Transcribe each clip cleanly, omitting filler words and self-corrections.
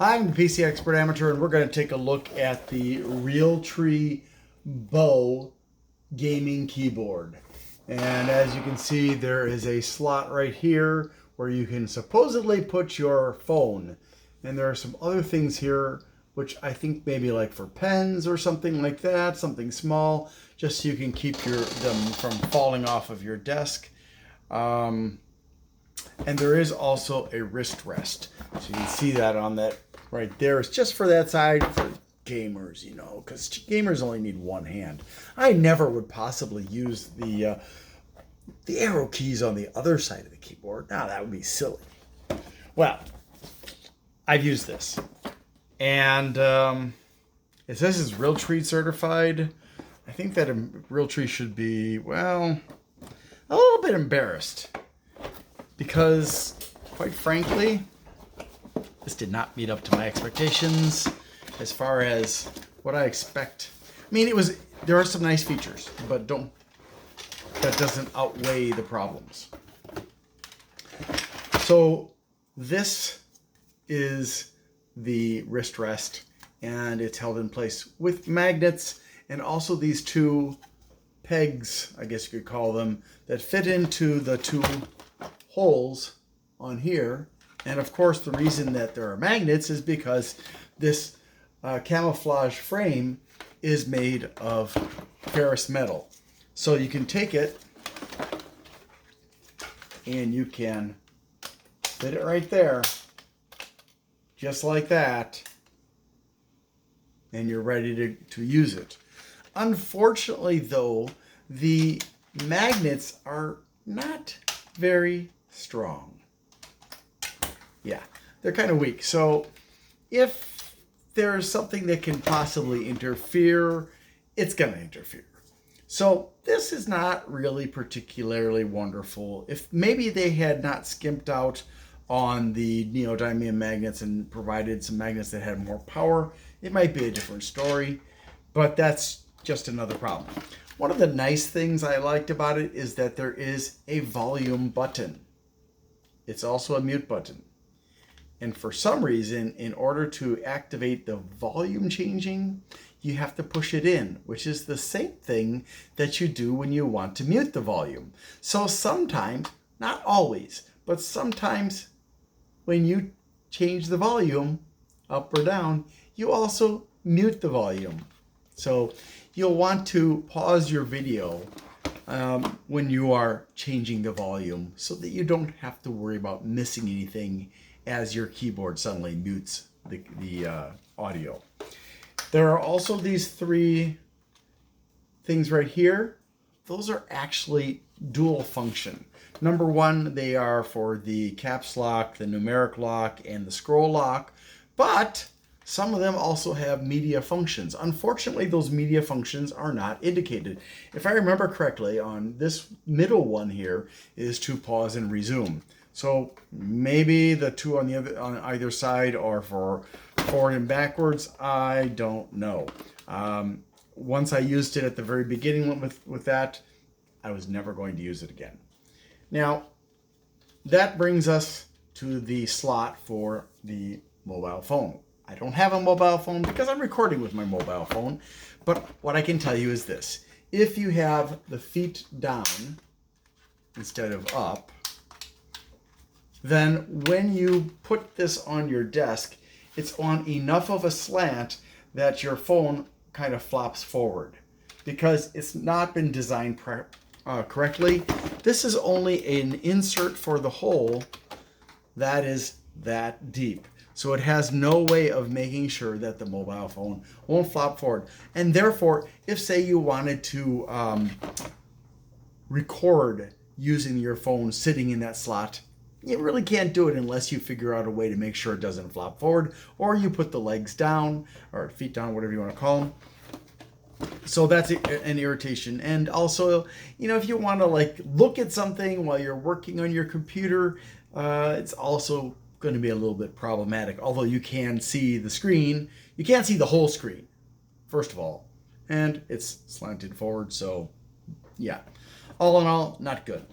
Hi, I'm the PC Expert Amateur, and we're going to take a look at the Realtree Bow gaming keyboard. And as you can see, there is a slot right here where you can supposedly put your phone. And there are some other things here, which I think maybe like for pens or something like that, something small, just so you can keep them from falling off of your desk. And there is also a wrist rest. So you can see that on that right there. It's just for that side for gamers, you know, because gamers only need one hand. I never would possibly use the arrow keys on the other side of the keyboard. Now that would be silly. Well, I've used this. And it says it's Realtree certified. I think that Realtree should be, well, a little bit embarrassed. Because, quite frankly, this did not meet up to my expectations as far as what I expect. I mean, there are some nice features, but that doesn't outweigh the problems. So this is the wrist rest, and it's held in place with magnets and also these two pegs, I guess you could call them, that fit into the two holes on here. And of course, the reason that there are magnets is because this camouflage frame is made of ferrous metal. So you can take it and you can fit it right there, just like that, and you're ready to use it. Unfortunately, though, the magnets are not very strong. Yeah, they're kind of weak. So if there's something that can possibly interfere, it's going to interfere. So this is not really particularly wonderful. If maybe they had not skimped out on the neodymium magnets and provided some magnets that had more power, it might be a different story, but that's just another problem. One of the nice things I liked about it is that there is a volume button. It's also a mute button. And for some reason, in order to activate the volume changing, you have to push it in, which is the same thing that you do when you want to mute the volume. So sometimes, not always, but sometimes when you change the volume up or down, you also mute the volume. So you'll want to pause your video when you are changing the volume so that you don't have to worry about missing anything as your keyboard suddenly mutes the audio. There are also these three things right here. Those are actually dual function. Number one, they are for the caps lock, the numeric lock, and the scroll lock, but some of them also have media functions. Unfortunately, those media functions are not indicated. If I remember correctly, on this middle one here is to pause and resume. So maybe the two on either side are for forward and backwards. I don't know. Once I used it at the very beginning with that, I was never going to use it again. Now, that brings us to the slot for the mobile phone. I don't have a mobile phone because I'm recording with my mobile phone, but what I can tell you is this. If you have the feet down instead of up, then when you put this on your desk, it's on enough of a slant that your phone kind of flops forward because it's not been designed correctly. This is only an insert for the hole that is that deep. So it has no way of making sure that the mobile phone won't flop forward. And therefore, if say you wanted to record using your phone sitting in that slot, you really can't do it unless you figure out a way to make sure it doesn't flop forward, or you put the legs down or feet down, whatever you want to call them. So that's an irritation. And also, you know, if you want to like look at something while you're working on your computer, it's also going to be a little bit problematic. Although you can see the screen, you can't see the whole screen, first of all. And it's slanted forward, so yeah. All in all, not good.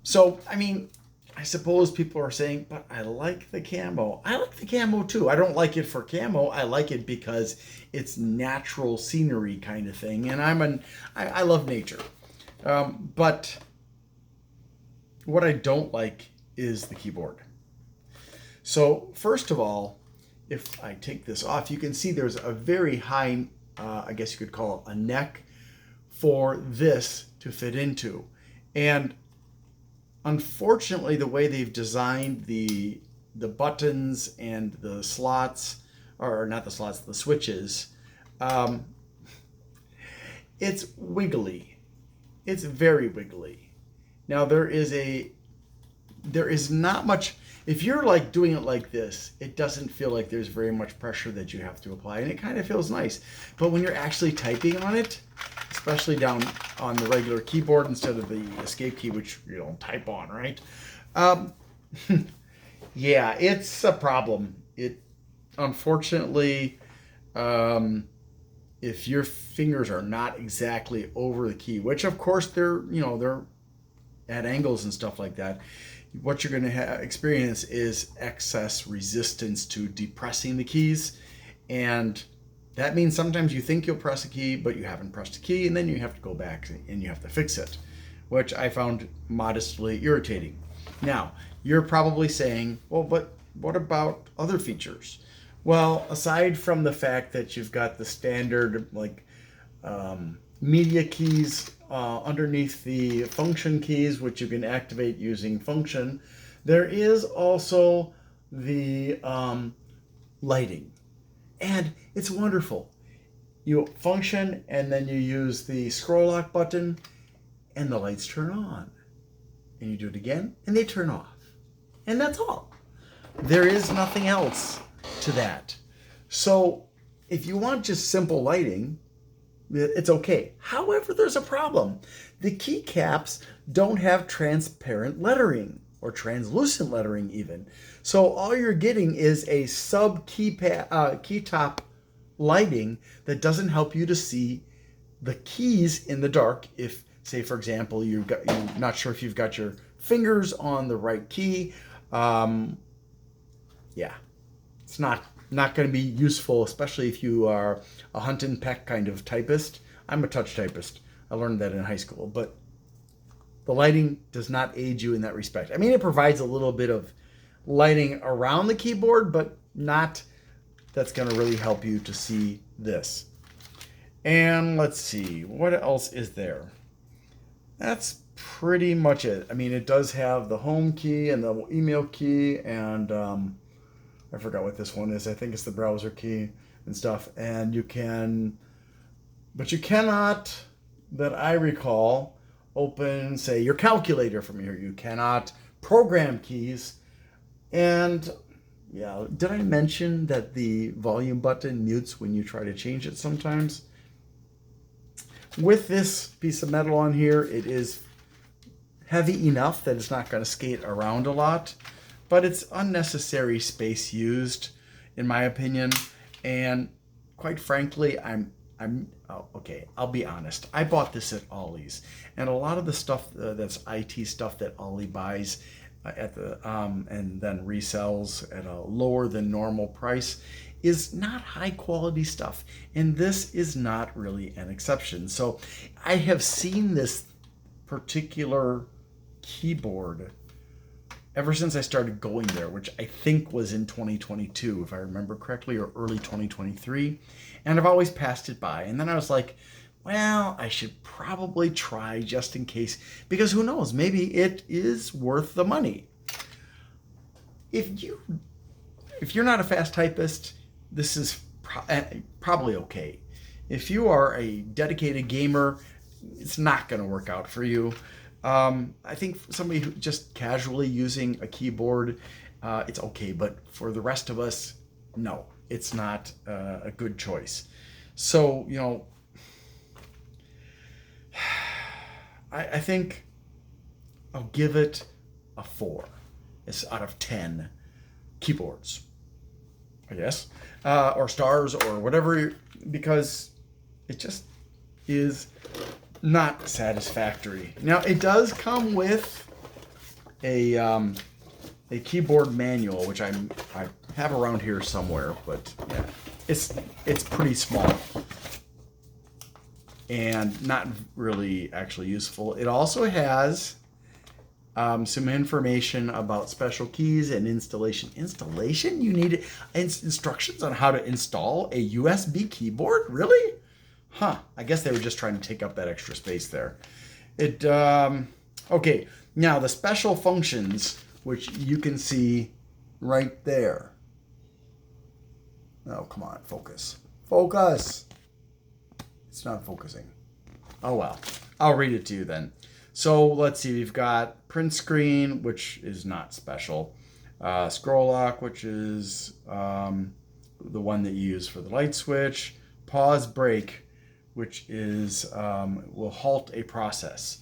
So, I mean, I suppose people are saying, but I like the camo. I like the camo too. I don't like it for camo. I like it because it's natural scenery kind of thing. And I love nature. But what I don't like is the keyboard. So first of all, if I take this off, you can see there's a very high, I guess you could call it a neck for this to fit into. And unfortunately, the way they've designed the buttons and the slots, or not the slots, the switches, it's wiggly. It's very wiggly. Now there is not much. If you're like doing it like this, it doesn't feel like there's very much pressure that you have to apply, and it kind of feels nice. But when you're actually typing on it, especially down on the regular keyboard instead of the escape key, which you don't type on, right? Yeah, it's a problem. It unfortunately, if your fingers are not exactly over the key, which of course they're at angles and stuff like that, what you're going to experience is excess resistance to depressing the keys. And that means sometimes you think you'll press a key, but you haven't pressed a key, and then you have to go back and you have to fix it, which I found modestly irritating. Now, you're probably saying, well, but what about other features? Well, aside from the fact that you've got the standard media keys underneath the function keys, which you can activate using function, there is also the lighting. And it's wonderful. You function and then you use the scroll lock button and the lights turn on. And you do it again and they turn off. And that's all. There is nothing else to that. So if you want just simple lighting, it's okay. However, there's a problem. The keycaps don't have transparent lettering or translucent lettering even. So all you're getting is a sub keytop lighting that doesn't help you to see the keys in the dark. If, say, for example, you're not sure if you've got your fingers on the right key, yeah, it's not going to be useful, especially if you are a hunt and peck kind of typist. I'm a touch typist. I learned that in high school, but the lighting does not aid you in that respect. I mean, it provides a little bit of lighting around the keyboard, but not that's going to really help you to see this. And let's see, what else is there? That's pretty much it. I mean, it does have the home key and the email key, and I forgot what this one is. I think it's the browser key and stuff. And you can, but you cannot, that I recall, open, say, your calculator from here. You cannot program keys. And yeah, did I mention that the volume button mutes when you try to change it sometimes? With this piece of metal on here, it is heavy enough that it's not going to skate around a lot, but it's unnecessary space used, in my opinion. And quite frankly, okay, I'll be honest. I bought this at Ollie's, and a lot of the stuff that's IT stuff that Ollie buys at the and then resells at a lower than normal price is not high quality stuff, and this is not really an exception. So I have seen this particular keyboard ever since I started going there, which I think was in 2022, if I remember correctly, or early 2023. And I've always passed it by. And then I was like, well, I should probably try just in case, because who knows, maybe it is worth the money. If you're not a fast typist, this is probably okay. If you are a dedicated gamer, it's not going to work out for you. I think for somebody who just casually using a keyboard, it's okay. But for the rest of us, no, it's not a good choice. So, I think I'll give it a 4. It's out of 10 keyboards, I guess, or stars or whatever, because it just is not satisfactory. Now, it does come with a keyboard manual, which I have around here somewhere, but yeah, it's pretty small and not really actually useful. It also has some information about special keys and installation. Installation? You need instructions on how to install a USB keyboard? Really? Huh. I guess they were just trying to take up that extra space there. Okay. Now the special functions, which you can see right there. Oh, come on. Focus. Focus. It's not focusing. Oh, well. I'll read it to you then. So let's see, we've got print screen, which is not special. Scroll lock, which is the one that you use for the light switch. Pause break, which is will halt a process.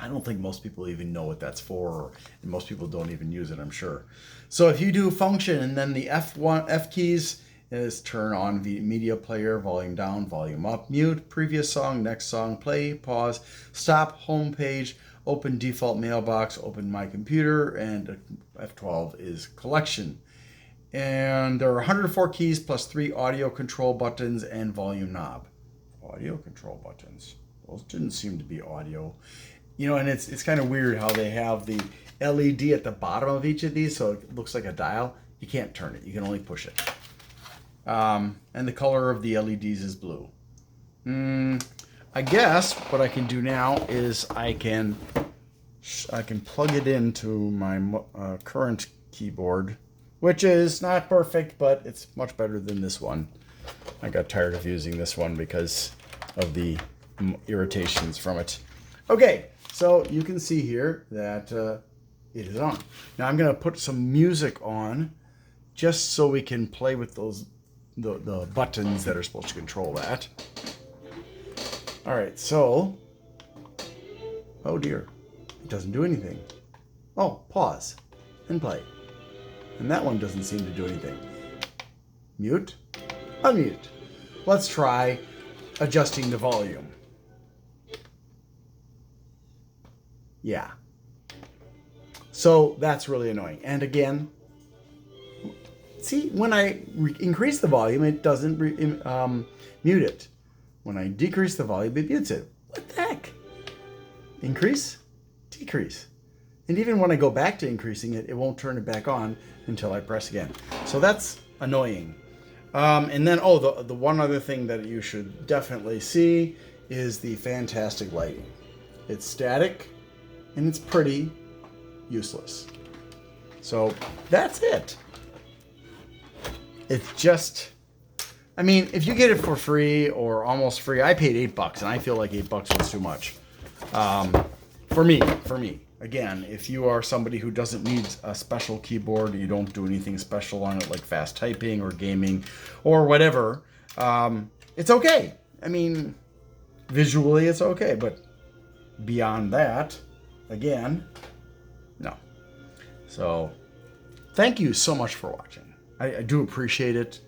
I don't think most people even know what that's for, and most people don't even use it, I'm sure. So if you do function and then the F keys is turn on the media player, volume down, volume up, mute, previous song, next song, play, pause, stop, home page, open default mailbox, open my computer, and F12 is collection. And there are 104 keys plus 3 audio control buttons and volume knob. Audio control buttons. Those didn't seem to be audio. You know, and it's kind of weird how they have the LED at the bottom of each of these, so it looks like a dial. You can't turn it. You can only push it. And the color of the LEDs is blue. I guess what I can do now is I can plug it into my current keyboard, which is not perfect, but it's much better than this one. I got tired of using this one because of the irritations from it. Okay, so you can see here that it is on. Now I'm going to put some music on just so we can play with those the buttons that are supposed to control that. All right, so, oh dear, it doesn't do anything. Oh, pause and play. And that one doesn't seem to do anything. Mute, unmute. Let's try adjusting the volume. Yeah. So that's really annoying. And again, see, when I increase the volume, it doesn't mute it. When I decrease the volume, it mutes it. What the heck? Increase, decrease. And even when I go back to increasing it, it won't turn it back on until I press again. So that's annoying. And then, the one other thing that you should definitely see is the fantastic lighting. It's static, and it's pretty useless. So that's it. It's just, I mean, if you get it for free or almost free, I paid $8 and I feel like $8 was too much. For me. Again, if you are somebody who doesn't need a special keyboard, you don't do anything special on it like fast typing or gaming or whatever, it's okay. I mean, visually it's okay, but beyond that, again, no. So, thank you so much for watching. I do appreciate it.